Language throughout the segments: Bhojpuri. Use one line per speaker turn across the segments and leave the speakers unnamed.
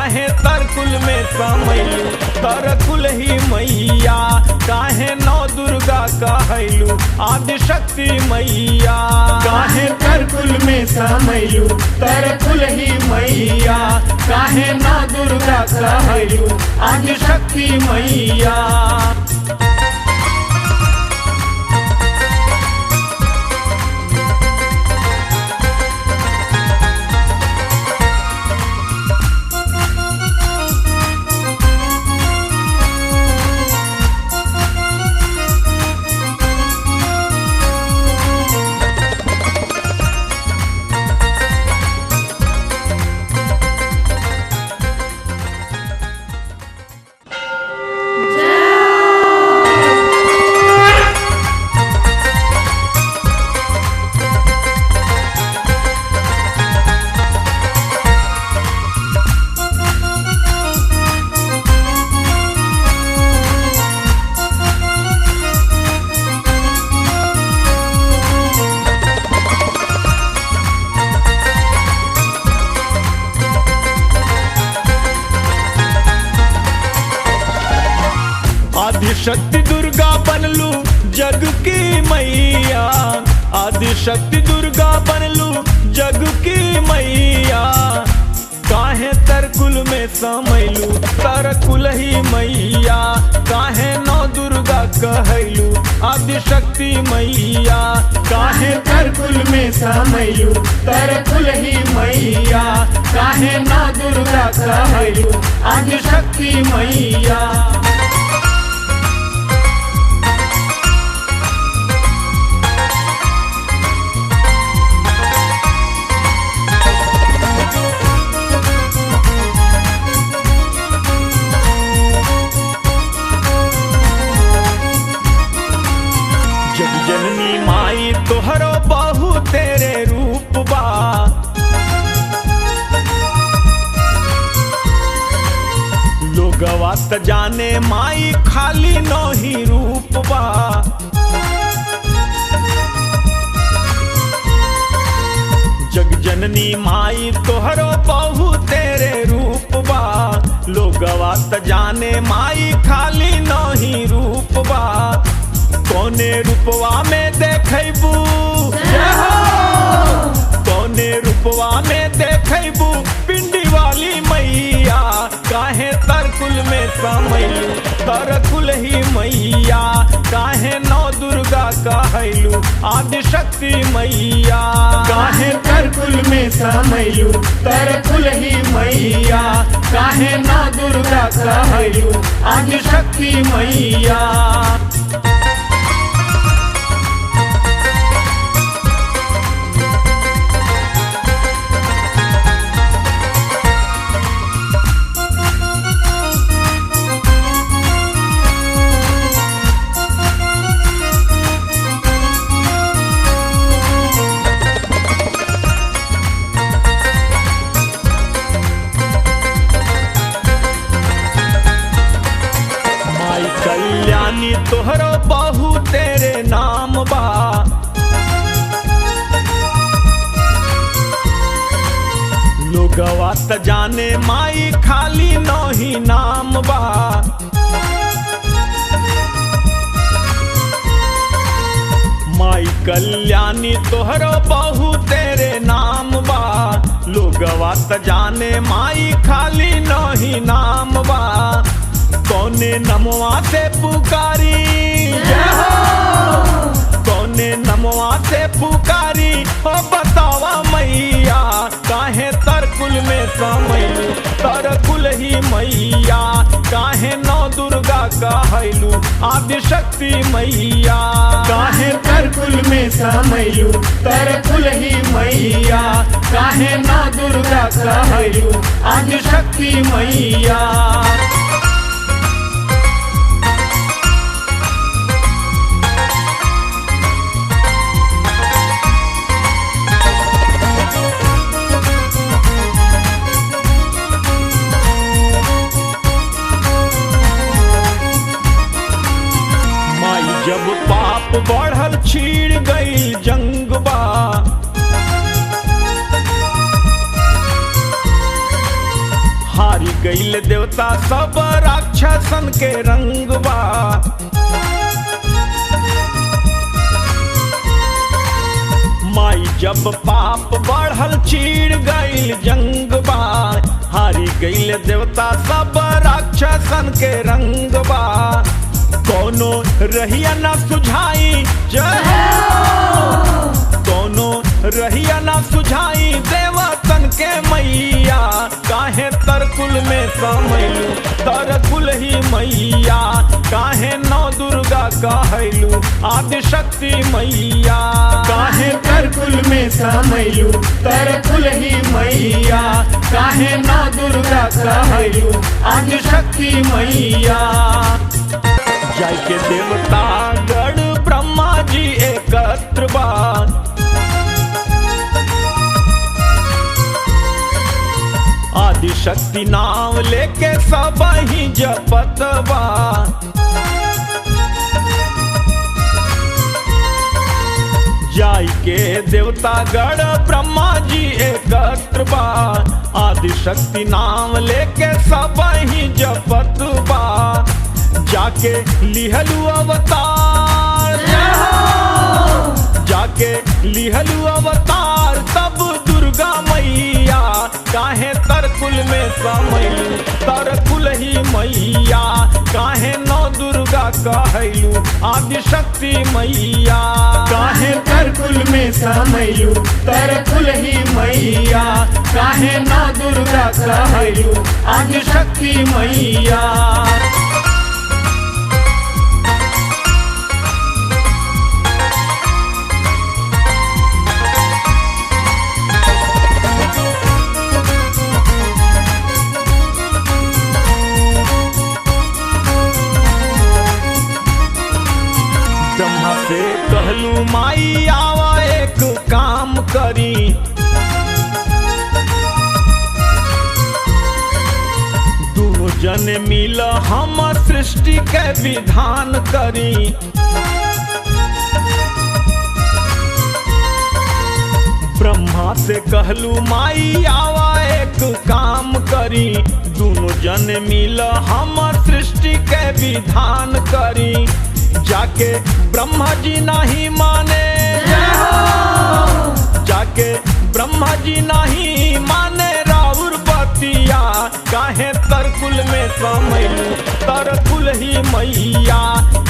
काहे तरकुल में समैलू तरकुल ही मैया, काहे नौ दुर्गा कहैलू आदिशक्ति मैया। काहे तरकुल में समैलू तरकुल ही मैया, काहे नौ दुर्गा कहैलू आदिशक्ति मैया। आदिशक्ति दुर्गा बनलू जग की मैया, आदिशक्ति दुर्गा बनलू जग की मैया। काहे तरकुल में समैलू तरकुल ही मैया, काहे नौ दुर्गा कहैलू आदिशक्ति मैया। काहे तरकुल में समैलू तरकुल ही मैया, काहे नौ दुर्गा कहैलू आदिशक्ति मैया। जननी माई तोहरो बहु तेरे रूप बा, लोगवा त जाने माई खाली नौ ही रूप बा। जग जननी माई तोहरो बहु तेरे रूप बा, लोगवा त जाने माई खाली नौ ही रूप बा। कौने रूपवा में देखैबू, कौने रूपवा में देखैबू पिंडी वाली मैया। काहे तरकुल में समैलू तरकुल ही मैया, काहे नौ दुर्गा कहैलू आदिशक्ति मैया। काहे तरकुल में समैलू तरकुल ही मैया, काहे नौ दुर्गा कहैलू आदिशक्ति मैया। कल्याणी तोहरो बहु तेरे नाम बा, लोगवा त जाने माई खाली नौ ही नाम बा। माई कल्याणी तोहरो बहु तेरे नाम बा, लोगवा त जाने माई खाली नौ ही नाम बा। कौने नमवा से पुकारी, कौने नमवा से पुकारी हो बतावा मैया। काहे तरकुल में समैलू तरकुल ही मैया, काहे नौ दुर्गा कहैलू आदिशक्ति मैया। काहे तरकुल में समैलू तरकुल ही मैया, काहे नौ दुर्गा कहैलू आदिशक्ति मैया। जब पाप बढ़ल छिड़ गई जंगबा, हारी गईल देवता सब राक्षसन के रंगवा। माई जब पाप बढ़ल चीड़ गईल जंगबा, हारी गईल देवता सब राक्षसन के रंगबा। कोनो रहिया न सुझाई जय कोनो रहिया न सुझाई देवतन के मैया, काहे तरकुल में समैलू तरकुल ही मैया, काहे नौ दुर्गा कहलू आदिशक्ति मैया, काहे तरकुल में समैलू तरकुल ही मैया, काहे नौ दुर्गा कहलू आदिशक्ति मैया। जय के देवता गण ब्रह्मा जी एकत्र बा, आदिशक्ति नाम लेके सब ही जपत बा। जाय के देवता गण ब्रह्मा जी एकत्र बा, आदिशक्ति नाम लेके सब ही जपत बा। जाके लिहलू अवतार जाके लिहलू अवतार तब दुर्गा मैया, काहे तरकुल में समैलू तरकुल ही मैया, काहे नौ दुर्गा कहलू आदिशक्ति मैया, काहे तरकुल में समैलू तरकुल ही मैया, काहे नौ दुर्गा कहलू आदिशक्ति मैया। ब्रह्मा से कहलू माई आवा एक काम करी, दोनों जन मिल हम सृष्टि के विधान करी। ब्रह्मा से कहलू माई आवा एक काम करी, दोनों जन मिल हम सृष्टि के विधान करी। जाके ब्रह्मा जी नहीं माने जाके ब्रह्मा जी नहीं माने राउर बतिया, काहे तरकुल में समैलू तरकुल ही मैया,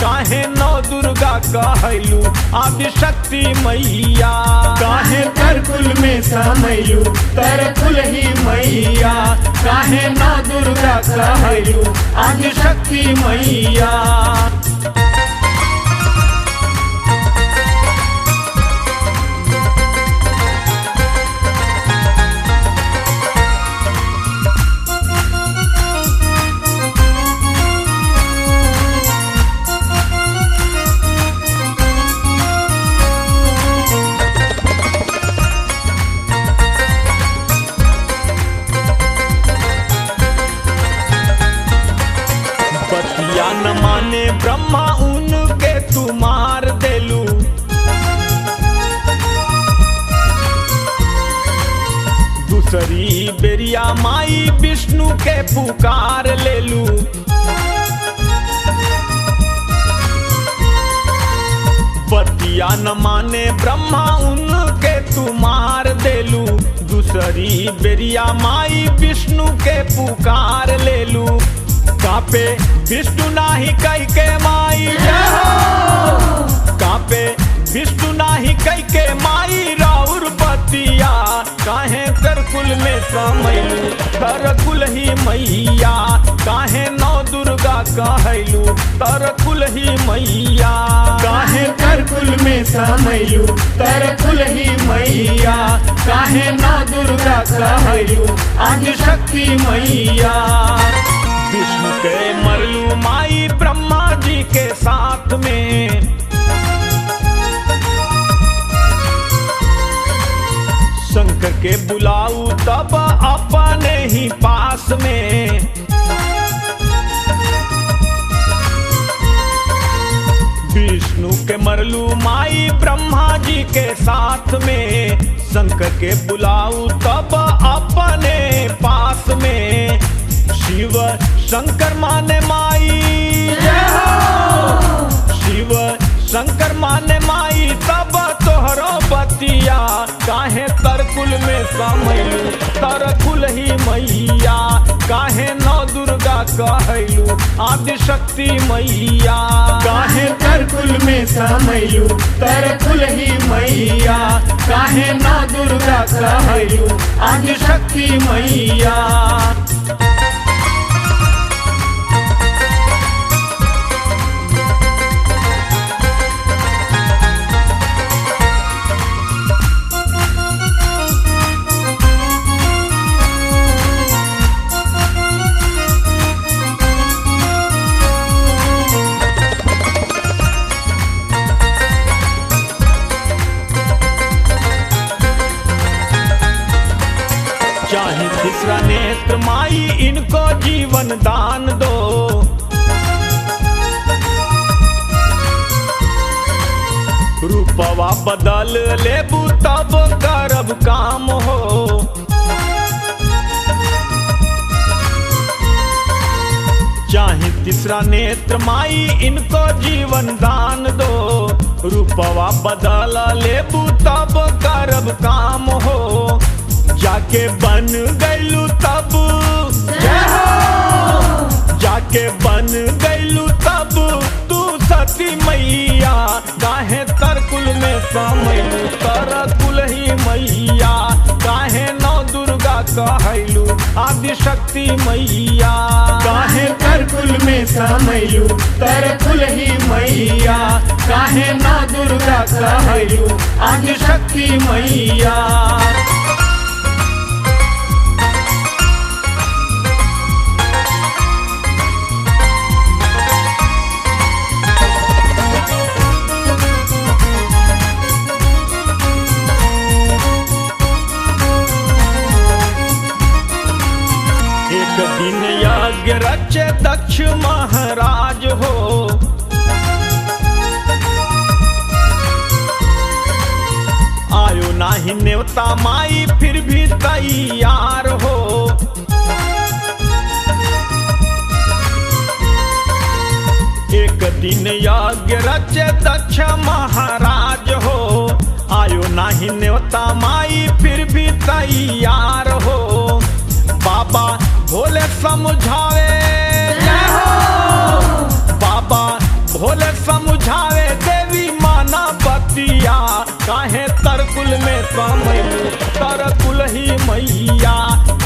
काहे नौ दुर्गा कहलू आदिशक्ति मैया, काहे तरकुल में समैलू तरकुल ही मैया, काहे नौ दुर्गा कहलू आदिशक्ति मैया। बतिया न माने ब्रह्मा उनके तू मार देलू, दूसरी बेरिया माई विष्णु के पुकार लेलू। बतिया न माने ब्रह्मा उनके तू मार देलू, दूसरी बेरिया माई विष्णु के पुकार लेलू। कापे विष्णु नाही कई के माई कापे विष्णु नाही कई के माई राउर बतिया, काहे तरकुल में समैलू तरकुल ही मैया, काहे नौ दुर्गा कहलू तरकुल ही मैया, काहे तरकुल में समैलू तरकुल ही मैया, काहे नौ दुर्गा कहलू आदिशक्ति मैया। विष्णु के मरलू माई ब्रह्मा जी के साथ में, शंकर के बुलाऊ तब अपने ही पास में। विष्णु के मरलू माई ब्रह्मा जी के साथ में, शंकर के बुलाऊ तब अपने पास में। शिव शंकर माने माई, शिव शंकर माने माई, तब तोहरो बतिया काहे तरकुल में समैलू, तरकुल ही मैया काहे नौ दुर्गा कहलू, आदि शक्ति मैया काहे तरकुल में समैलू, तरकुल ही मैया काहे नौ दुर्गा कहलू, आदि शक्ति मैया। चाहे तीसरा नेत्र माई इनको जीवन दान दो, रूपवा बदल लेबू तब करब काम हो, चाहे तीसरा नेत्र माई इनको जीवन दान दो, रूपवा बदल लेबू तब करब काम हो, जाके बन गैलू तब, जाके बन गैलू तब तू सती मैया काहे तरकुल में समैलू, तरकुल ही मैया काहे नौ दुर्गा कहलू, आदि शक्ति मैया काहे तरकुल में समैलू, तरकुल ही मैया काहे नौ दुर्गा कहलू, आदि शक्ति मैया। एक दिन यज्ञ रचे दक्ष महाराज हो, आयो नाही नेवता माई फिर भी तैयार हो, एक दिन यज्ञ रचे दक्ष महाराज हो, आयो नाही नेवता माई फिर भी तैयार हो, बाबा भोले समझावे, बाबा भोले समझावे देवी माना बतिया काहे तरकुल में समैलू, तरकुल ही मैया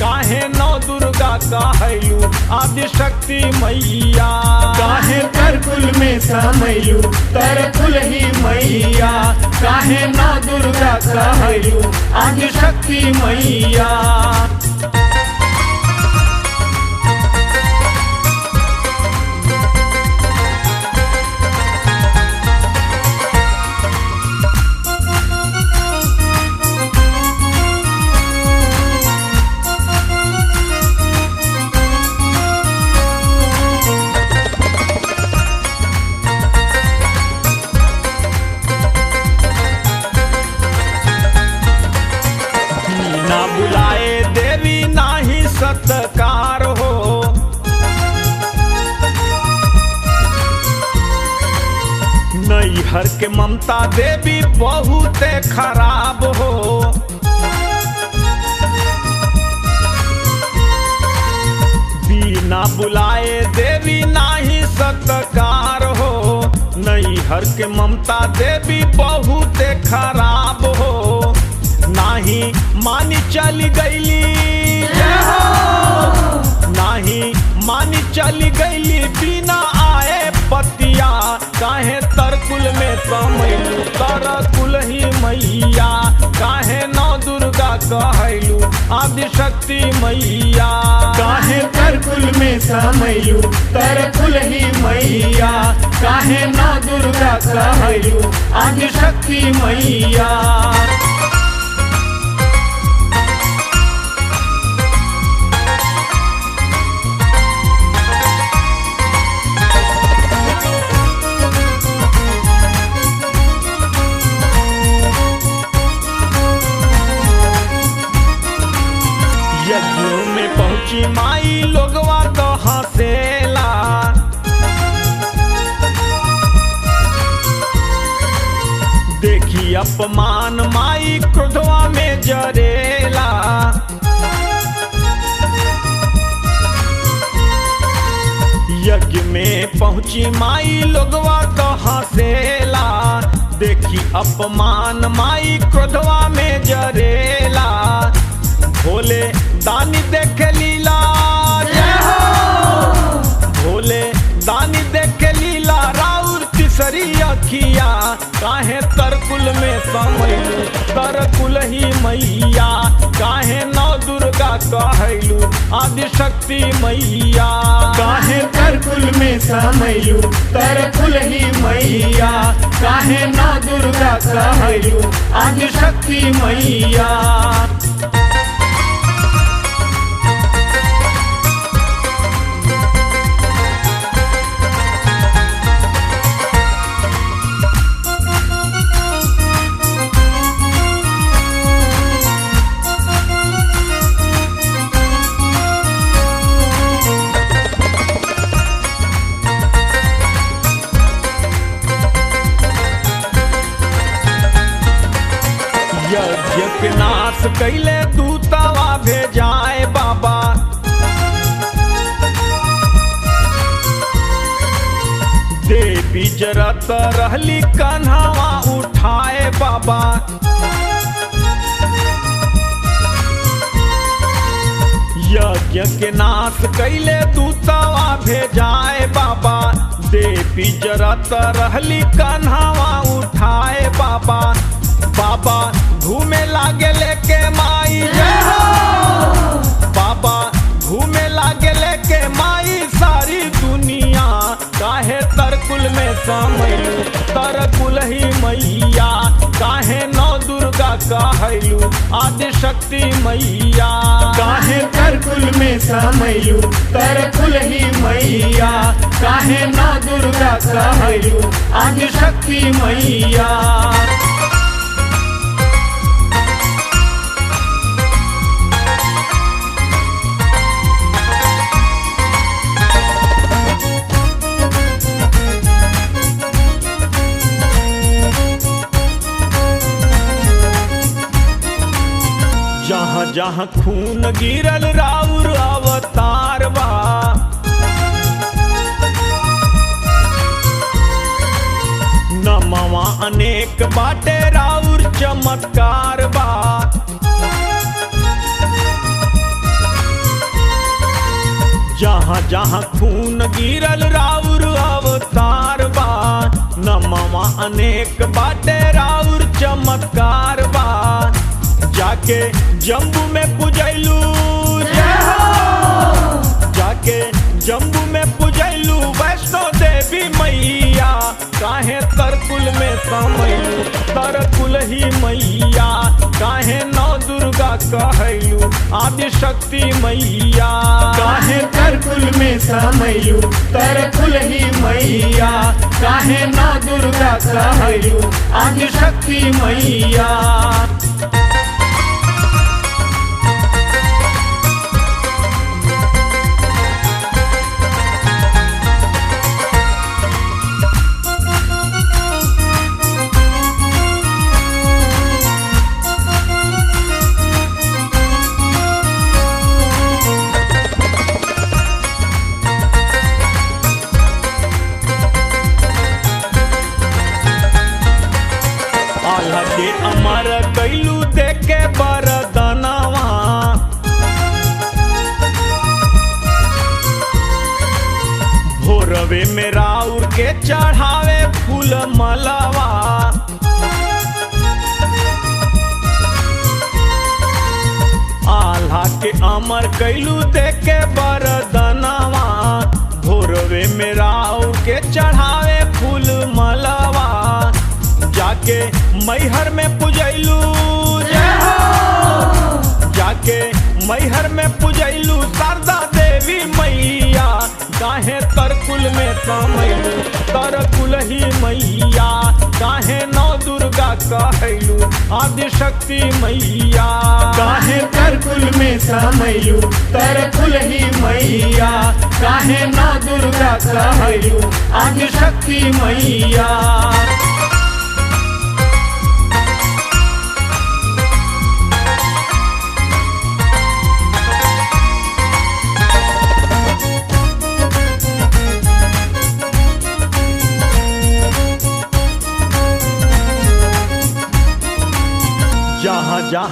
काहे नौ दुर्गा कहलू, आदि शक्ति मैया काहे तरकुल में समैलू, तरकुल ही मैया काहे नौ दुर्गा कहलू, आदि शक्ति मैया। ना बुलाए देवी नाही सत्कार हो, नैहर के ममता देवी बहुत खराब हो, बिना बुलाए देवी नाही सत्कार हो, नैहर के ममता देवी बहुत खराब हो, नाही मानी चली गईली, नाही मानी चली गईली बिना आए पतिया काहे तरकुल में समैलू, तरकुल ही मैया काहे नौ दुर्गा कहलू, आदि शक्ति मैया काहे तरकुल में समैलू, तरकुल ही मैया काहे नौ दुर्गा कहलू, आदि शक्ति मैया। यज्ञों में पहुंची माई लोगवा तो अपमान माई क्रोधवा में जरेला। यज्ञ में पहुंची माई लोगवा तो हंसेला। देखी अपमान माई क्रोधवा में जरेला। भोले दानी देखे लीला, जय हो। भोले दानी देखे लीला राउर तिसरी अखिया। काहे तरकुल में समैलू तरकुल ही मैया। काहे नौ दुर्गा कहलू आदि शक्ति मैया।
काहे तरकुल में समैलू तरकुल ही मैया। काहे नौ दुर्गा कहलू आदि शक्ति मैया।
यज्ञ के नाश कैले दूतवा भेजाए बाबा। देवी जरत रहली कन्हवा उठाए बाबा। यज्ञ के नाश कैले दूतवा भेजाए बाबा। देवी जरत रहली कन्हवा उठाए बाबा। बाबा घूमे लागे लेके माई, जय हो। बाबा घूमे लागे लेके माई सारी दुनिया। काहे तरकुल में समैलू तरकुल ही मैया। काहे नौ दुर्गा कहलू आदि शक्ति मैया।
काहे तरकुल में समैलू तरकुल ही मैया। काहे नौ दुर्गा कहलू आदि शक्ति मैया।
जहाँ जहाँ खून गिरल राउर अवतार बा। नमवा अनेक बाटे राउर चमत्कार बा। जहाँ जहाँ खून गिरल राउर अवतार बा। नमवा अनेक बाटे राउर चमत्कार बा। जाके जम्बू में पुजैलू, जय हो। जाके जम्बू में पुजैलू वैष्णो देवी मैया। काहे तरकुल में समैलू तरकुल ही मैया। काहे नौ दुर्गा कहलू आदि शक्ति मैया।
काहे तरकुल में समैलू तरकुल ही मैया। काहे नौ दुर्गा कहलू आदि शक्ति मैया।
के अमर कैलू देखे बरदनवा। भोरवे में राउर के चढ़ावे फूल मलवा। आल्हा के अमर कैलू देखे बरदनवा। भोरवे में राउर के चढ़ावे फूल मलवा। जाके मैहर में पुजैलू, जय हो। जाके मैहर में पुजैलू शारदा देवी मैया। काहे तरकुल में समैलू तरकुल ही मैया। काहे नौ दुर्गा कहलू आदि शक्ति मैया।
काहे तरकुल में समैलू तरकुल ही मैया। काहे नौ दुर्गा कहलू आदि शक्ति मैया।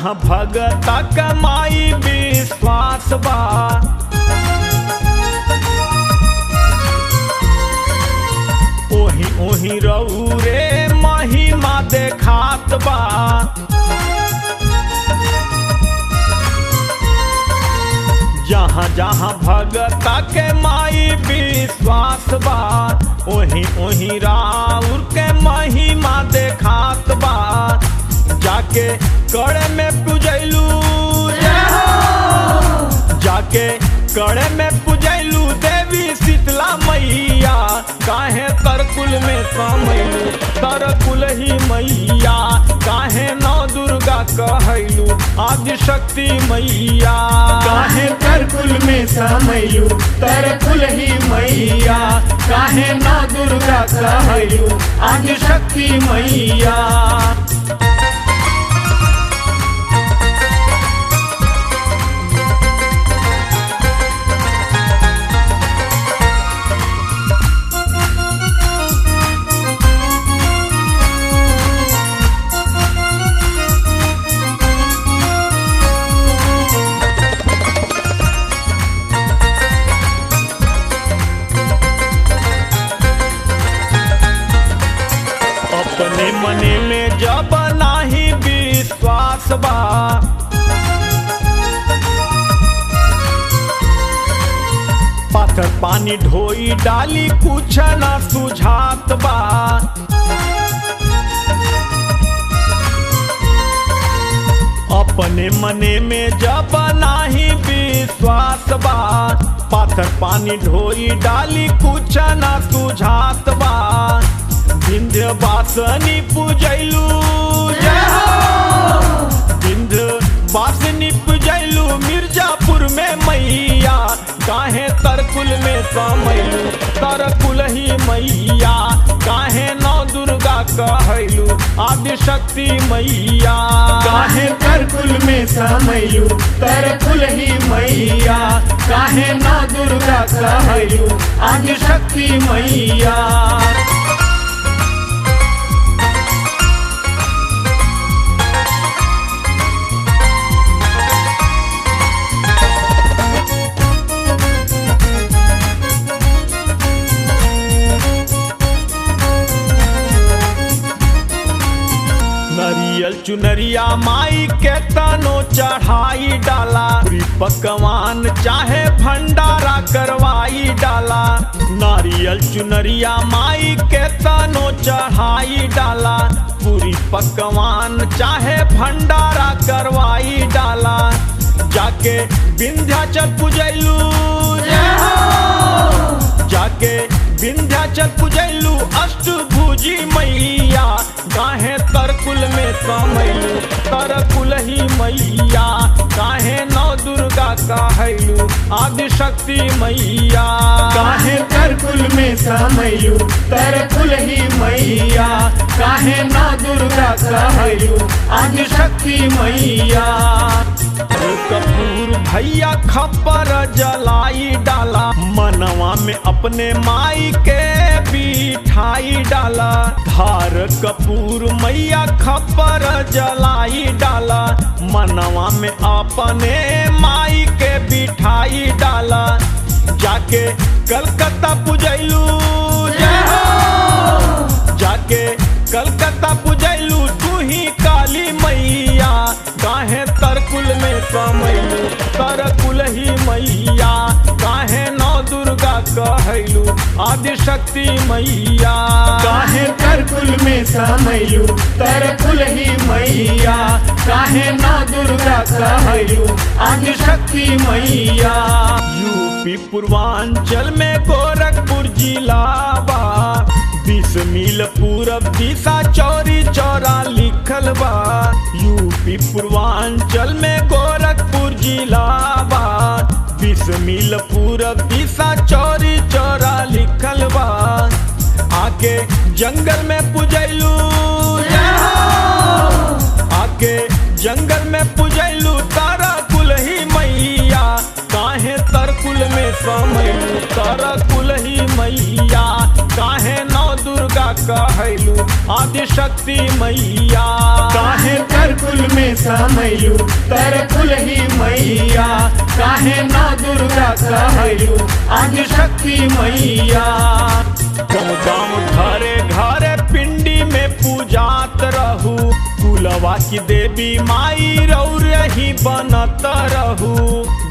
जहाँ भगता कमाई विश्वास बा ओही ओही रहू रे महिमा देखात बा जहाँ जहाँ भगता के माई विश्वास बा ओही ओही राउर के महिमा देखात बा जाके कड़े में पूजैलू जाके कड़े में पूजैलू देवी शीतला मैया काहे तरकुल में समैलू तरकुल ही मैया काहे नौ दुर्गा कहैलू आदि शक्ति मैया
काहे तरकुल में समैलू तरकुल ही मैया काहे नौ दुर्गा कहैलू आदि शक्ति मैया
अपने मने में जब नाही विश्वास बा पाथर पानी ढोई डाली कुछ न सुझात बा अपने मने में जब नाही विश्वास बा पाथर पानी ढोई डाली कुछ न सुझात बा विंध्यवासिनी पूजैलू विंध्यवासिनी पूजैलू मिर्जापुर में मैया काहे तरकुल में समैलू तरकुल ही मैया काहे नौ दुर्गा कहैलू आदि शक्ति मैया
काहे तरकुल में समैलू तरकुल ही मैया काहे नौ दुर्गा कहैलू आदि शक्ति मैया
नरियल चुनरिया माई के तनो चढ़ाई डाला पूरी पकवान चाहे भंडारा करवाई डाला नारियल चुनरिया माई के तनो चढ़ाई डाला पूरी पकवान चाहे भंडारा करवाई डाला जाके विंध्याचल पूजैलू जाके विंध्याचल पूजैलू अष्टभुजी मैया काहे तरकुल में समैलू तरकुल ही मैया काहे नौ दुर्गा कहैलू आदि शक्ति मैया
काहे तरकुल में समैलू तरकुल ही मैया काहे नौ दुर्गा कहैलू आदि शक्ति मैया
कपूर भैया खपर जलाई डाला मनवा में अपने माई के बिठाई डाला धार कपूर मैया खपर जलाई डाला मनवा में अपने माई के बिठाई डाला जाके कलकत्ता पूजैलू जाके कलकत्ता पूजैलू तू ही काली मैया काहे तरकुल में समैलू तरकुल ही मैया काहे नौ दुर्गा कहैलू आदि शक्ति मैया
काहे तरकुल में समैलू तरकुल ही मैया काहे नौ दुर्गा कहैलू आदि शक्ति मैया
यूपी पूर्वांचल में गोरखपुर जिला बा 20 मील पूरब दिशा चौरी चौरा लिखल बा यूपी पूर्वांचल में गोरखपुर जिला बा 20 मील पूरब दिशा चौरी चौरा लिखल बा आके जंगल में पूजैलू आके जंगल में पूजैलू तारा कुल ही मैया काहे तरकुल में समैलू तारा कुल ही मैया काहे नौ दुर्गा कहैलू आदि शक्ति मैया
काहे कर कुल में समैलू तर कुल ही मैया काहे नौ दुर्गा कहलू आदि शक्ति मैया।
गाँव गाँव घरे घरे पिंडी में पूजात रहू कुलवा की देवी माई रौर ही बनत रहू।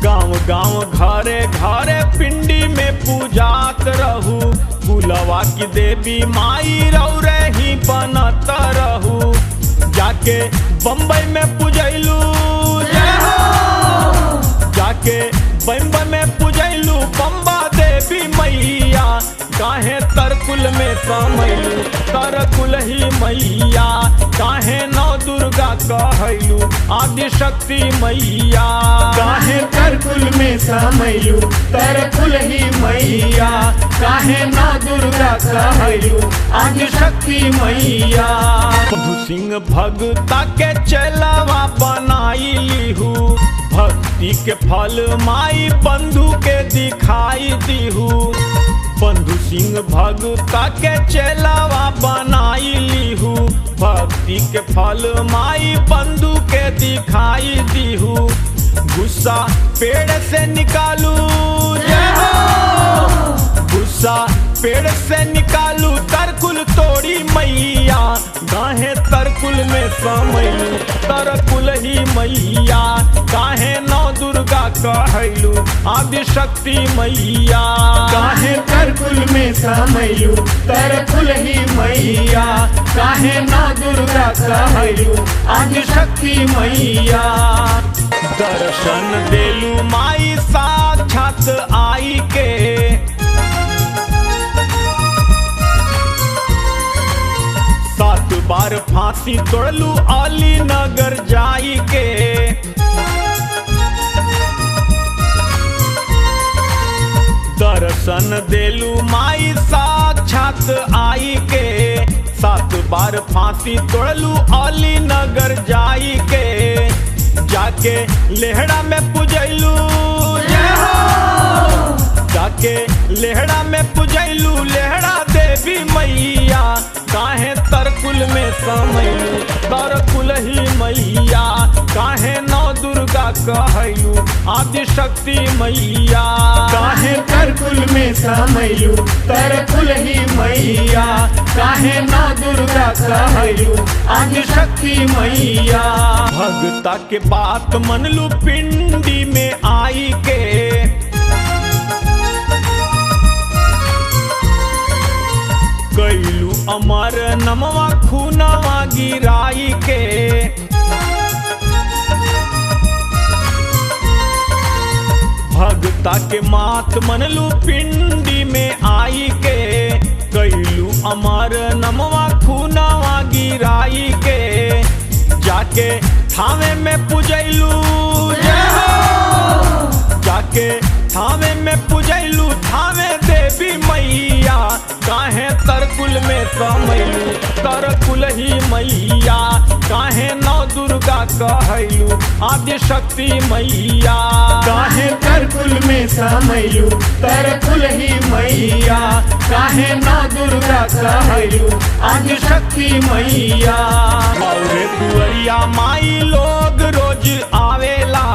गाँव गाँव घरे घरे पिंडी में पूजात रहू कुलवा की देवी माई रौर ही बनत रहू। जाके बम्बई में पूजैलू जाके बम्बई में पूजैलू बम्बा देवी मैया काहे तरकुल में समैलू तरकुल ही मैया काहे नौ दुर्गा कहलू आदि शक्ति मैया।
काहे तरकुल में समैलू तरकुल ही मैया काहे नौ दुर्गा कहलू आदि शक्ति मैया।
बंधु सिंह भगता के चेलावा बनाई लीहू भक्ति के फल माई बंधु के दिखाई दीहू। बंधु सिंह भगता के चेलावा बनाई लीहू भक्ति के फल माई बंधु के दिखाई दीहू। गुस्सा पेड़ से निकालू गुस्सा पेड़ से निकालू तरकुल तोड़ी मैया काहे तरकुल में समैलू तरकुल ही मैया काहे नौ दुर्गा कहलू आदि शक्ति मैया।
काहे तरकुल में समैलू तरकुल ही मैया काहे नौ दुर्गा कहलू आदि शक्ति मैया।
दर्शन देलू माई साक्षात आई के सात बार फांसी तोड़लू अली नगर जाई के। दर्शन देलू माई साक्षात आई के सात बार फांसी तोड़लू अली नगर जाई के। जाके लेहड़ा में पूजैलू जाके लेहड़ा में पूजैलू लेहड़ा देवी मैया काहे तरकुल में समैलू तरकुल ही मैया काहे नौ दुर्गा कहलू आदि शक्ति मैया।
काहे तरकुल में समैलू तरकुल ही मैया काहे नौ दुर्गा कहलू आदि शक्ति मैया।
भगता के बात मनलू पिंडी में आई के कैलू अमर नमवा खूनवा गिराई के। भगता के मात मनलू पिंडी में आई के कैलू अमर नमवा खूनवा गिराई के। जाके थावे में पूजैलू जाके थावे में पूजैलू थावे देवी मैया काहे तरकुल में समैलू तरकुल ही मैया काहे नौ दुर्गा कहलू आदि शक्ति मैया।
काहे तरकुल में समैलू तरकुल ही मैया काहे नौ दुर्गा कहलू आदि शक्ति मैया।
और दुअरिया माई लोग रोज आवेला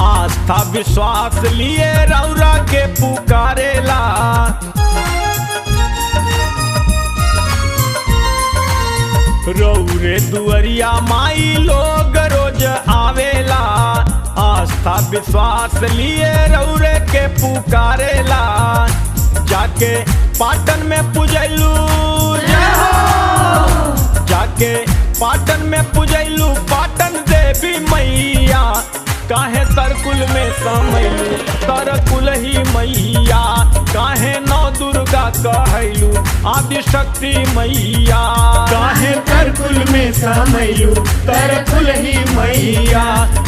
आस्था विश्वास लिए रौरा के पुकारेला। रौरे दुअरिया माई लोग रोज आवेला आस्था विश्वास लिए रौरे के पुकारेला। जाके पाटन में पूजैलू जाके पाटन में पूजैलू पाटन देवी मैया काहे तरकुल में समैलू तरकुल ही मैया काहे नौ दुर्गा कहलू आदि शक्ति मैया।
काहे तरकुल में समैलू तरकुल ही मैया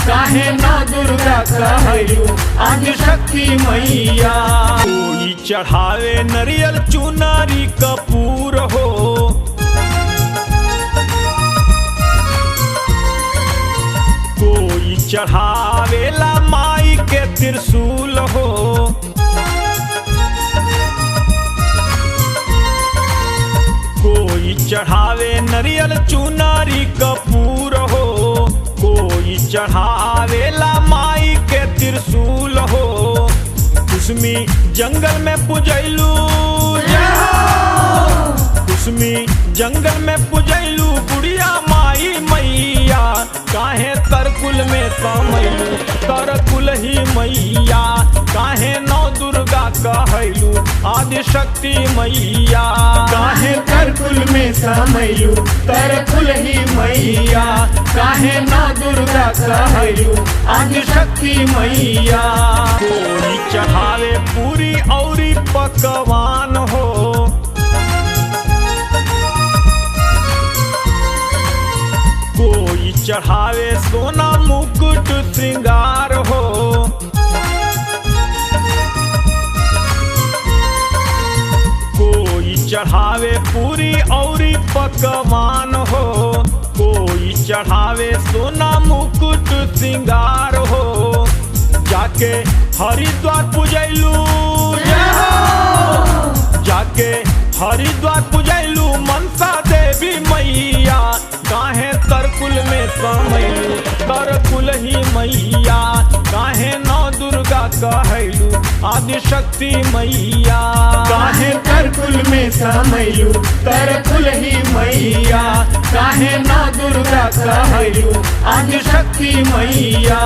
काहे नौ दुर्गा कहलू आदि शक्ति मैया।
कोई चढ़ावे नरियल चुनारी कपूर हो कोई चढ़ावेला माई के त्रिशूल हो चढ़ावे नरियल चुनरी कपूर हो, कोई चढ़ावेला माई के त्रिशूल हो। कुसमी जंगल में पुजैलू, कुसमी जंगल में पुजैलू बुढ़िया माई मैया, काहे तरकुल में समैलू तरकुल ही मैया, काहे नौ दुर्गा कहैलू आदि शक्ति मैया,
काहे तरकुल में समैलू तरकुल ही मैया, काहे नौ दुर्गा कहैलू आदि शक्ति मैया।
कोई चढ़ावे पूरी औरी पकवान हो, कोई चढ़ावे सोना मुकुट श्रृंगार हो, कोई चढ़ावे पूरी औरी पकवान हो, कोई चढ़ावे सोना मुकुट श्रृंगार हो। जाके हरिद्वार पुजैलू, जाके हरिद्वार पुजैलू मनसा देवी मैया, काहे तरकुल में समैलू तरकुल ही मैया, काहे नौ दुर्गा कहैलू आदि शक्ति मैया,
काहे तरकुल में समैलू तरकुल ही मैया, काहे नौ दुर्गा कहैलू आदि शक्ति मैया।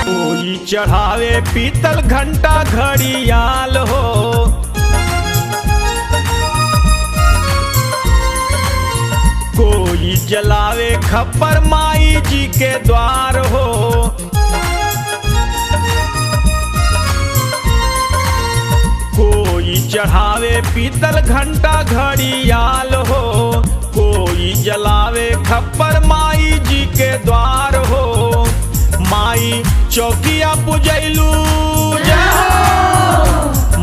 कोई चढ़ावे पीतल घंटा घड़ियाल हो, कोई जलावे खप्पर माई जी के द्वार हो, कोई चढ़ावे पीतल घंटा घड़ियाल हो, कोई जलावे खप्पर माई जी के द्वार हो। माई चौकिया पुजैलू,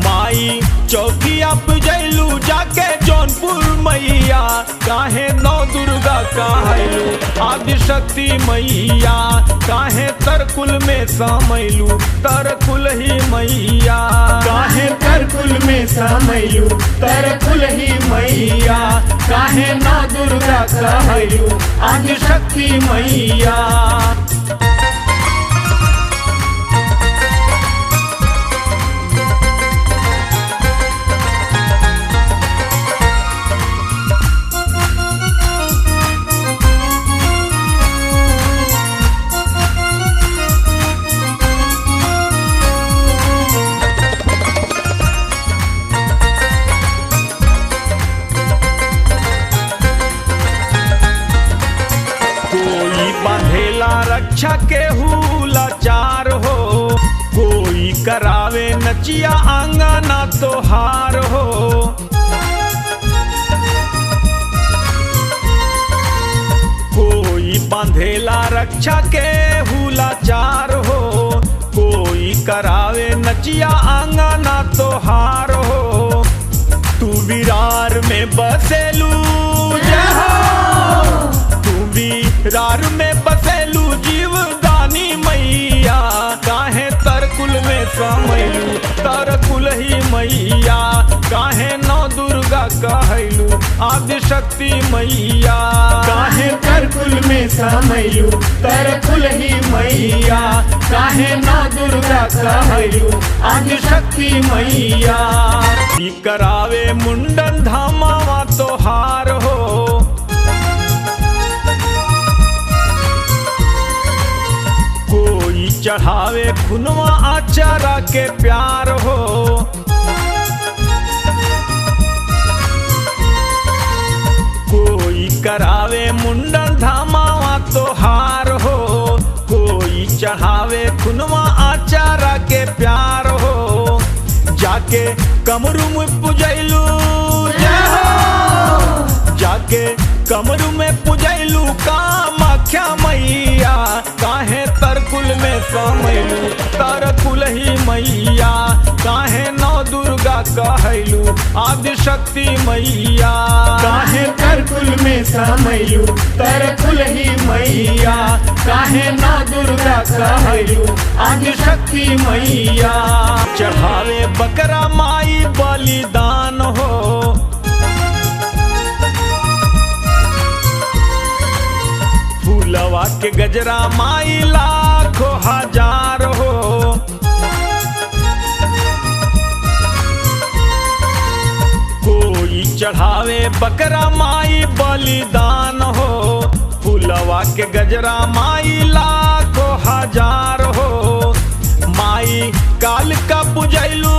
माई चौकिया पुजैलू जाके जौनपुर मैया, काहे नौ दुर्गा कहैलू आदि शक्ति मैया, काहे तरकुल में समैलू तरकुल ही मैया,
काहे तरकुल में समैलू तरकुल ही मैया, काहे नौ दुर्गा कहैलू आदि शक्ति मैया।
बांधेला रक्षा केहू लाचार हो, कोई करावे नचिया आंगना तोहार हो, कोई बांधेला रक्षा केहू लाचार हो, कोई करावे नचिया आंगना तोहार हो। तू विरार में बसेलू, रार में बसेलू जीवदानी मैया, काहे तरकुल में समैलू तरकुल ही मैया, काहे नौ दुर्गा कहैलू आदि शक्ति मैया,
काहे तरकुल में समैलू तरकुल ही मैया, काहे नौ दुर्गा कहैलू आदि शक्ति मैया।
करावे मुंडन धामावा तोहार हो, कोई चढ़ावे खुनवा आचारा के प्यार हो, कोई करावे मुंडन धामावा तोहार हो, कोई चढ़ावे खुनवा आचारा के प्यार हो। जाके कमरू में पुजैलू, जाके कमरू में पुजैलू कामाख्या मैया, काहे तरकुल में समैलू तरकुल ही मैया, काहे नौ दुर्गा कहैलू आदि शक्ति मैया,
काहे तरकुल में समैलू तरकुल ही मैया, काहे नौ दुर्गा कहैलू आदि शक्ति मैया।
चढ़ावे बकरा माई बलिदान हो, फूलवा के गजरा माई लाखों हजार हो। कोई चढ़ावे बकरा माई बलिदान हो। फूलवा के गजरा माई लाखों हजार हो। माई काल का पुजैलू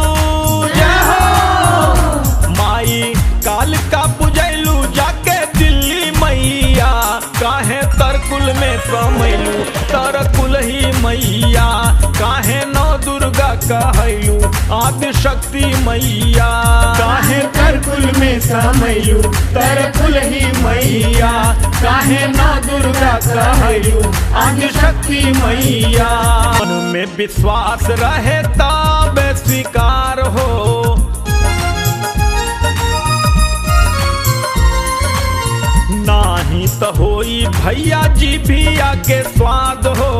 जय हो। माई काल का पुजैलू जाके दिल्ली मैया। काहे तरकुल में कमैलू तरकुल ही मैया। काहे नौ दुर्गा कहैलू आदि शक्ति मैया।
काहे तरकुल में समैलू तरकुल ही मैया। काहे नौ दुर्गा कहैलू आदि शक्ति मैया।
मन में विश्वास रहे तब स्वीकार हो। नाही तो होई भैया जी भी आके स्वाद हो।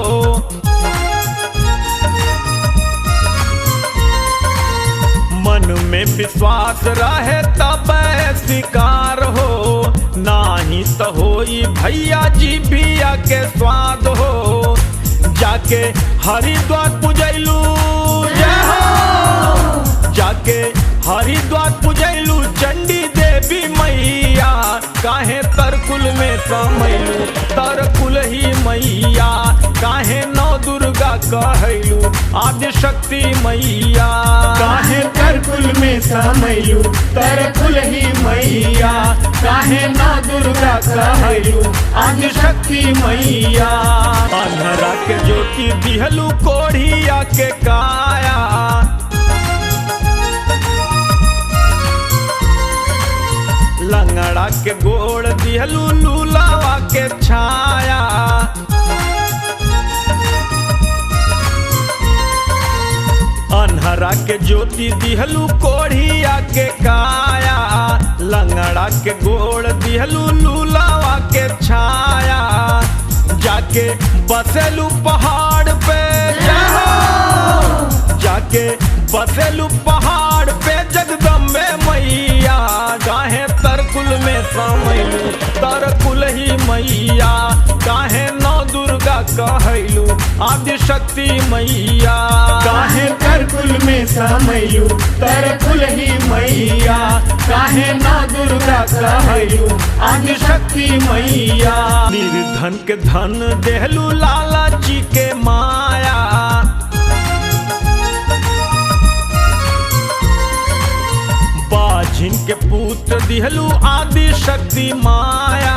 मन में विश्वास रहे तब स्वीकार हो। नाही तो होई भैया जी भी आके स्वाद हो। जाके हरिद्वार पुजैलू जय हो। जाके हरिद्वार पुजैलू चंडी देवी मैया। काहे तरकुल में समैलू तरकुल ही मैया। काहे नौ दुर्गा कहैलू आदि शक्ति मैया।
काहे तरकुल में समैलू तरकुल ही मैया। काहे नौ दुर्गा कहैलू आदि शक्ति मैया।
अंधरा के ज्योति दिहलू कोढ़िया के काया। लंगड़ा के गोड़ दिहलू लूलावा के छाया। अन्हरा के ज्योति दिहलू कोढ़िया के काया। लंगड़ा के गोड़ दिहलू लूलावा के छाया। जाके बसेलू पहाड़ पे जय हो। जाके बसेलू पहाड़ पे जगदम्बे मैया। काहे तरकुल में समैलू तरकुल ही मैया। काहे नौ दुर्गा कहैलू आदि शक्ति मैया।
काहे तरकुल में समैलू तरकुल ही मैया। काहे नौ दुर्गा कहैलू आदि शक्ति मैया।
निर्धन के धन देहलू लालची के माया। बाझिन के पुत्र दिहलू आदि शक्ति माया।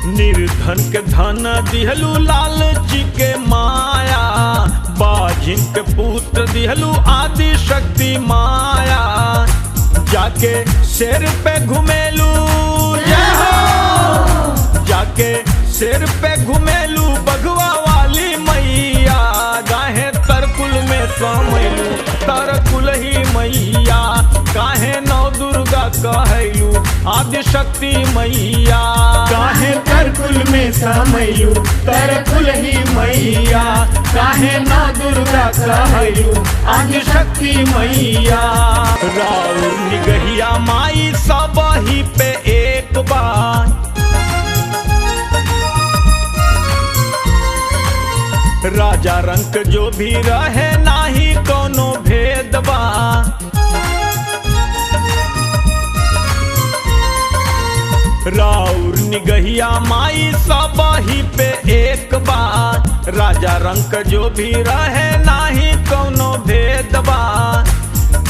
निर्धन के धन दिहलू लालची के माया। बाझिन के पुत्र दिहलू आदि शक्ति माया। जाके शेर पे घुमेलू जय हो। जाके शेर पे घुमेलू बघवा वाली मैया। काहे तरकुल में समैलू तरकुल ही मैया। काहे नौ दुर्गा कहैलू आदि शक्ति मैया।
काहे तरकुल में समैलू तरकुल ही मैया। काहे नौ दुर्गा कहैलू आदि शक्ति मैया।
राउर निगहिया माई सब ही पे एक बार। राजा रंक जो भी रहे नाही कोनो भेद बा। राउर निगहिया माई सब ही पे एक बार। राजा रंक जो भी रहे नाही कोनो भेद बा।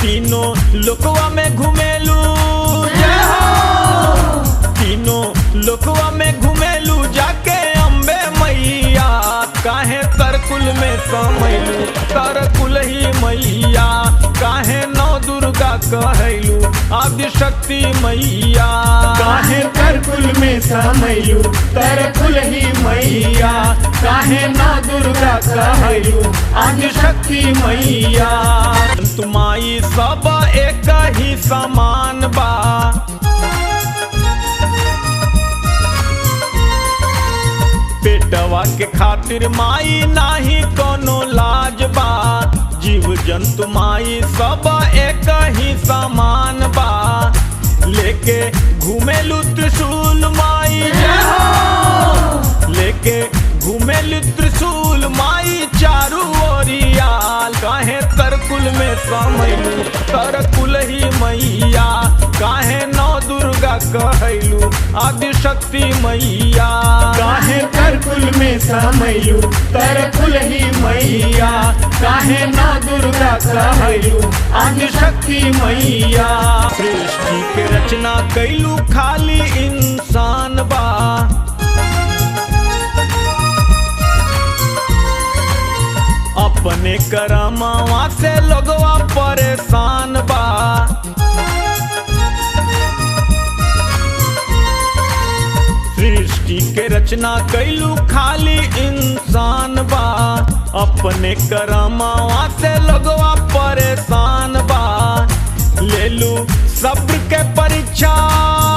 तीनों लोकवा में घुमेलू जय हो। तीनों लोकवा में घुमेलू जाके अम्बे मैया। काहे तरकुल में समैलू तरकुल ही मैया। काहे नौ दुर्गा कहैलू आदि शक्ति मैया।
काहे तरकुल में समैलू तरकुल ही मैया। काहे नौ दुर्गा कहैलू आदि शक्ति मैया।
तुमाई सब एक ही समान बा। पेटवा के खातिर माई नाही कोनो लाज बा। जीव जंतु माई सब एक ही समान बा। लेके लेके घूमेलू त्रिशूल माई जय हो, लेके घूमेलू त्रिशूल माई चारू ओरियाल। काहे तरकुल में समैलू तरकुल ही मैया, काहे नौ दुर्गा कहैलू आदिशक्ति मैया।
काहे तरकुल में समैलू तरकुल ही मैया, काहे नौ दुर्गा कहैलू आदिशक्ति मैया।
सृष्टि के रचना कैलू खाली इंसान बा, अपने करमवा से लोगवा परेशान बा। सृष्टि के रचना कैलू खाली इंसान बा, अपने करमवा से लोगवा परेशान बा। लेलू सब्र के परीक्षा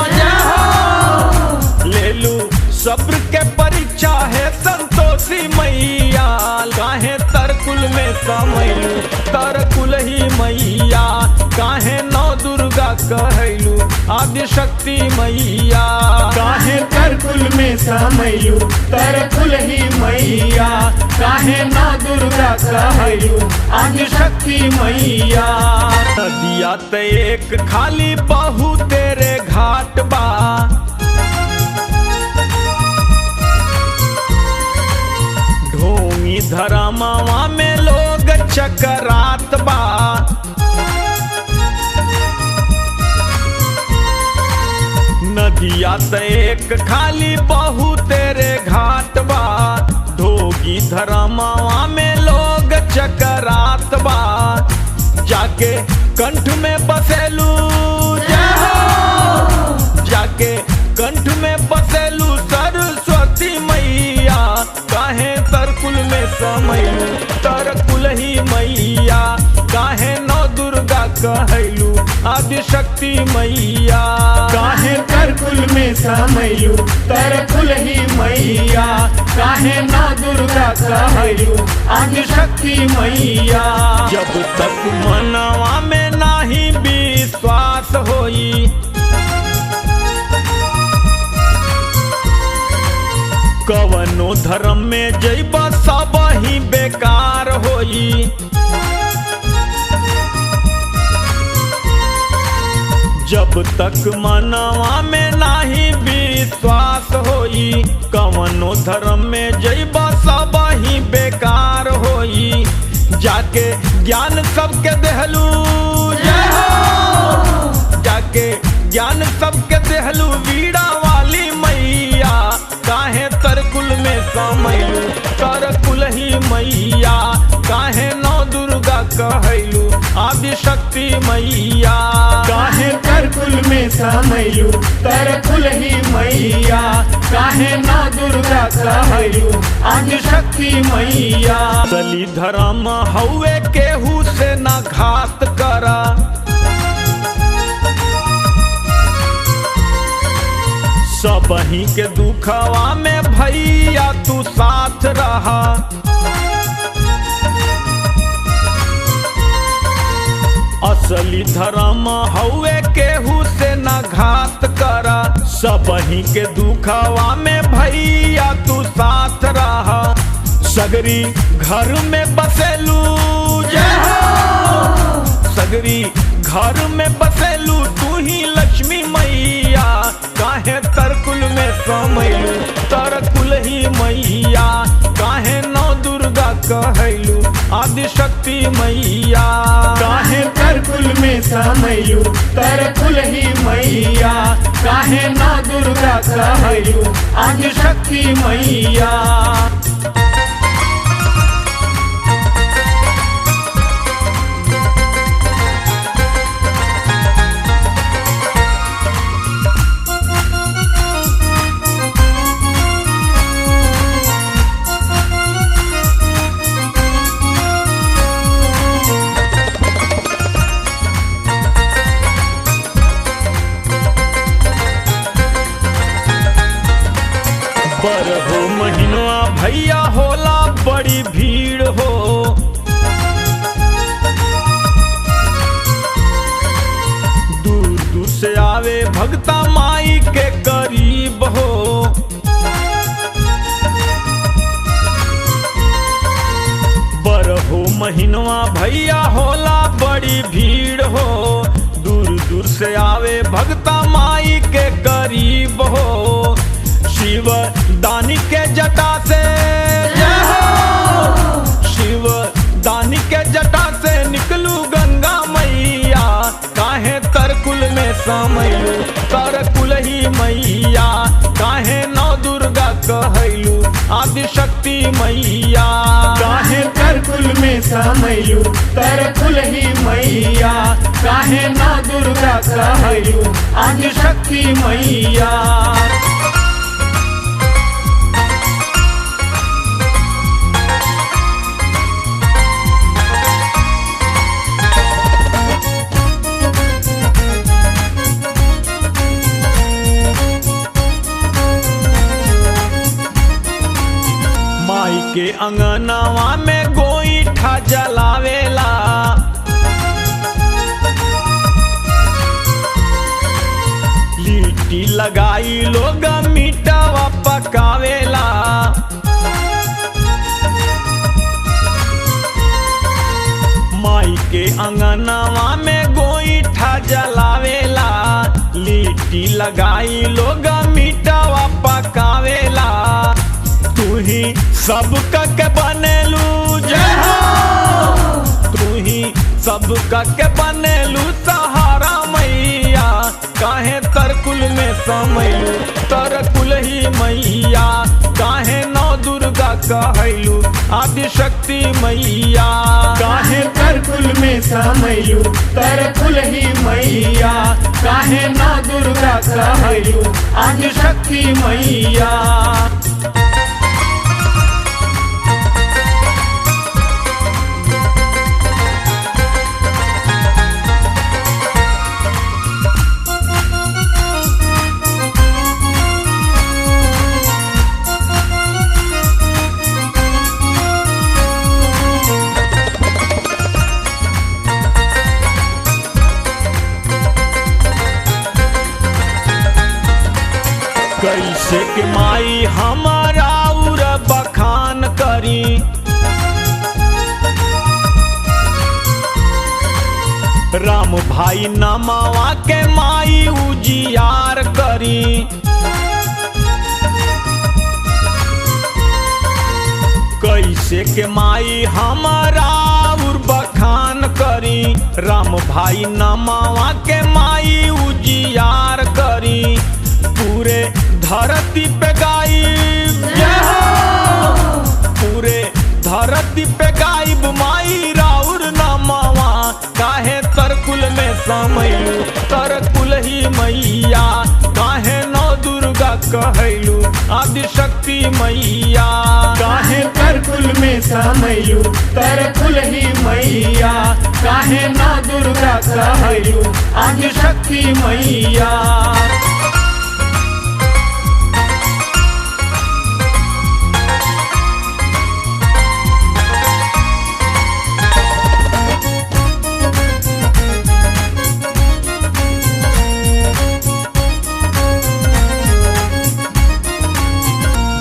जय हो, लेलू सब्र के परीक्षा है संतोषी मैया। काहे तरकुल में समैलू तरकुल ही मैया, काहे नौ दुर्गा कहैलू आदिशक्ति मैया।
काहे तरकुल में समैलू तरकुल ही मैया, काहे नौ दुर्गा कहैलू आदिशक्ति मैया।
नदिया ते एक खाली बहू तेरे घाट बा, ढोंगी धरमवा में लोग चकरात बा। नदिया ते एक खाली बहू तेरे घाट बा, ढोगी धरमवा में लोग चकरात बा। जाके कंठ में बसेलू जय हो, जाके कंठ में बसेलू सरस्वती मैया। काहे तरकुल में समैलू तरकुल ही मैया, काहे नौ दुर्गा कहैलू आदिशक्ति मैया।
काहे तरकुल में समैलू तरकुल ही मैया, काहे नौ दुर्गा कहैलू आदिशक्ति मैया।
जब तक मनवा में नाही विश्वास होई, कवनो धर्म में जइबा सब ही बेकार होई। जब तक मनवा में नाही विश्वास होई, कवनो धर्म में जइबा सब ही बेकार होई। जाके ज्ञान सबके देहलू जय हो, जाके ज्ञान सबके देहलू वीणा वाली मैया। काहे तरकुल में समैलू तरकुल ही मैया, काहे नौ दुर्गा कहैलू आदिशक्ति मैया।
काहे तरकुल में समैलू तरकुल ही मैया, काहे नौ दुर्गा कहैलू आदिशक्ति मैया।
असली धर्म हउए केहू से ना घात करा, सबही के दुखवा में भैया तू साथ रहा। असली धर्म हउए केहू से ना घात करा, सबही के दुखवा में भैया तू साथ रहा। सगरी घर में बसेलू जय हो, सगरी घर में बसेलू तू ही लक्ष्मी मैया। काहे तरकुल में समैलू तरकुल ही मैया, काहे नौ दुर्गा कहैलू आदिशक्ति मैया।
काहे तरकुल में समैलू तरकुल ही मैया, काहे नौ दुर्गा कहैलू आदिशक्ति मैया।
बरहो महीनवा भैया होला बड़ी भीड़ हो, दूर दूर से आवे भगता माई के करीब हो। बरहो महीनवा भैया होला बड़ी भीड़ हो, दूर दूर से आवे भगता माई के करीब हो। शिव दानी के जटा से जय हो, शिव दानी के जटा से निकलू गंगा मैया, काहे तरकुल में समैलू तरकुल ही मैया, काहे नौ दुर्गा कहैलू आदि शक्ति मैया,
काहे तरकुल में समैलू तरकुल ही मैया, काहे नौ दुर्गा कहैलू आदि शक्ति मैया।
माई के अंगनवा में गोईठा जलावेला, लिट्टी लगाई लोग मीठवा पकावेला। माई के अंगनवा में गोईठा जलावेला, लिट्टी लगाई लोग मीठवा पकावेला। तू ही सब के बनेलू जय हो, तू ही सब के बनेलू सहारा मैया, काहे तरकुल में समैलू तरकुल ही मैया, काहे नौ दुर्गा कहैलू आदि शक्ति मैया,
काहे तरकुल में समैलू तरकुल ही मैया, काहे नौ दुर्गा कहैलू आदि शक्ति मैया।
कैसे के माई हमारा उर बखान करी, राम भाई नमावा के माई उजियार करी। कैसे के माई हमारा उर बखान करी, राम भाई नमावा के माई उजियार करी। पूरे धरती पे गायब जय हो, पूरे धरती पे गायब माई राउर नमावा, काहे तरकुल में समैलू तरकुल ही मैया, काहे नौ दुर्गा कहैलू आदि शक्ति मैया,
काहे तरकुल में समैलू तरकुल ही मैया, काहे नौ दुर्गा कहैलू आदि शक्ति मैया।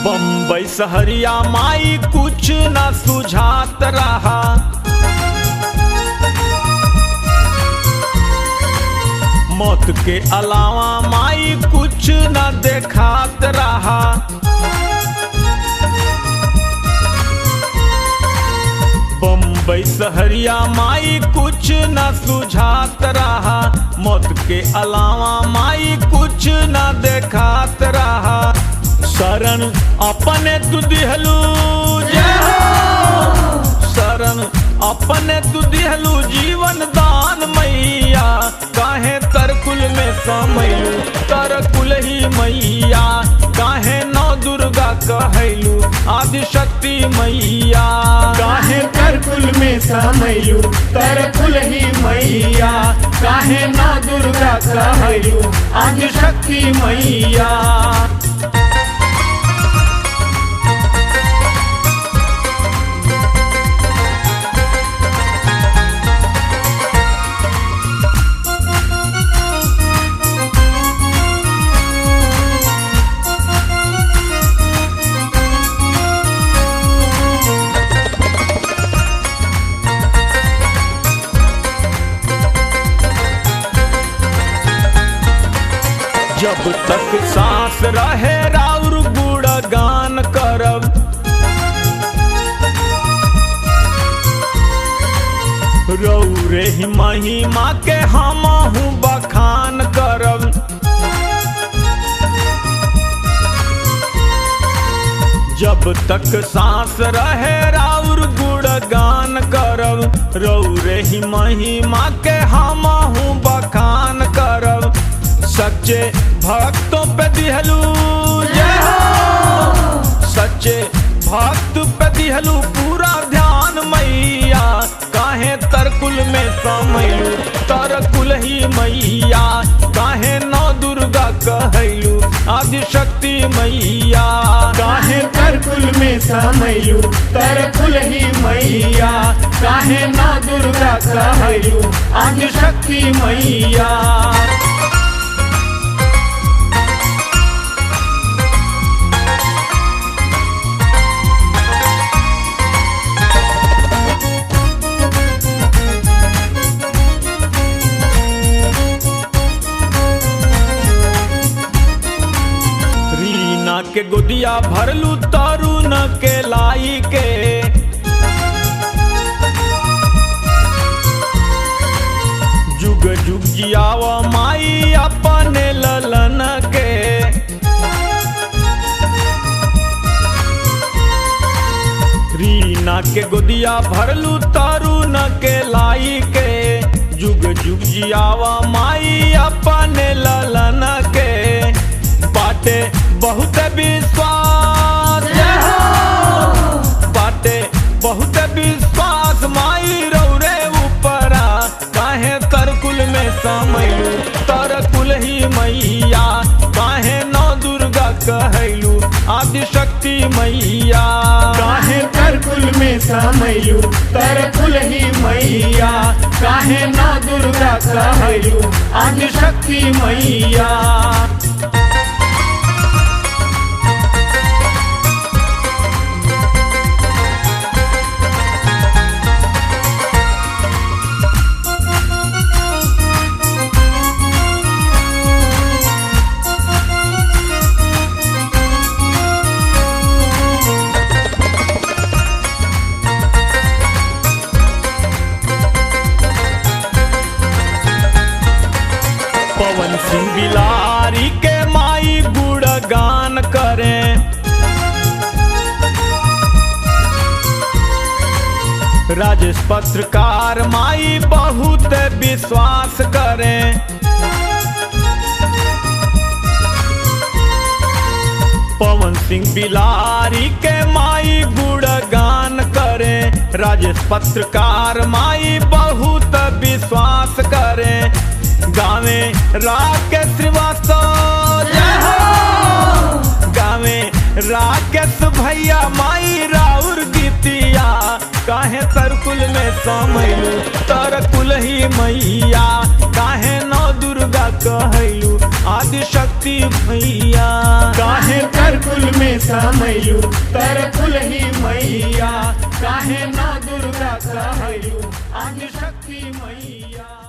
बम्बई सहरिया माई कुछ न सुझात रहा, मौत के अलावा माई कुछ न देखात रहा। बम्बई सहरिया माई कुछ न सुझात रहा, मौत के अलावा माई कुछ न देखात रहा। शरण अपने तू दिहलू जय हो, शरण अपने तू दिहलू जीवन दान मैया, काहे तरकुल में समैलू तरकुल ही मैया, काहे नौ दुर्गा कहैलू आदि शक्ति मैया,
काहे तरकुल में समैलू तरकुल ही मैया, काहे नौ दुर्गा कहैलू आदि शक्ति मैया।
जब तक सांस रहे राउर गुणगान करब, रौरे ही महिमा के हमहु बखान करब। जब तक सांस रहे राउर गुणगान करब, रौरे ही महिमा के हमहु बखान करब। सच्चे भक्तों पे दिहलू जय हो, सच्चे भक्त पे दिहलू पूरा ध्यान मैया। काहे तरकुल में समैलू तरकुल ही मैया, काहे नौ दुर्गा कहैलू आदिशक्ति मैया।
काहे तरकुल में समैलू तरकुल ही मैया, काहे नौ दुर्गा कहैलू आदिशक्ति मैया।
के गोदिया भरलू तरुण के लाई के, जुग जुग जियाव माई अपने ललन के। रीना के गोदिया भरलू तरुण के लाई के, जुग जुग जियाव माई अपने ललन के। बाटे बहुत विश्वास बाटे बहुत विश्वास माई रौरे ऊपरा, काहे तरकुल में समैलू तरकुल ही मैया, काहे नौ दुर्गा कहैलू आदिशक्ति मैया।
काहे तरकुल में समैलू तरकुल ही मैया, काहे नौ दुर्गा कहैलू आदिशक्ति मैया।
पवन सिंह बिलारी के माई गुणगान करें, राजेश पत्रकार माई बहुत विश्वास करें। पवन सिंह बिलारी के माई गुणगान करें, राजेश पत्रकार माई बहुत विश्वास करें। गावे राकेश श्रीवास्तव जय हो, गावे राकेश भैया माई राउर गीतिया, काहे तरकुल में समैलू तरकुल ही मैया, काहे नौ दुर्गा कहैलू आदिशक्ति भैया।
काहे तरकुल में समैलू तरकुल ही मैया, काहे नौ दुर्गा कहैलू आदिशक्ति मैया।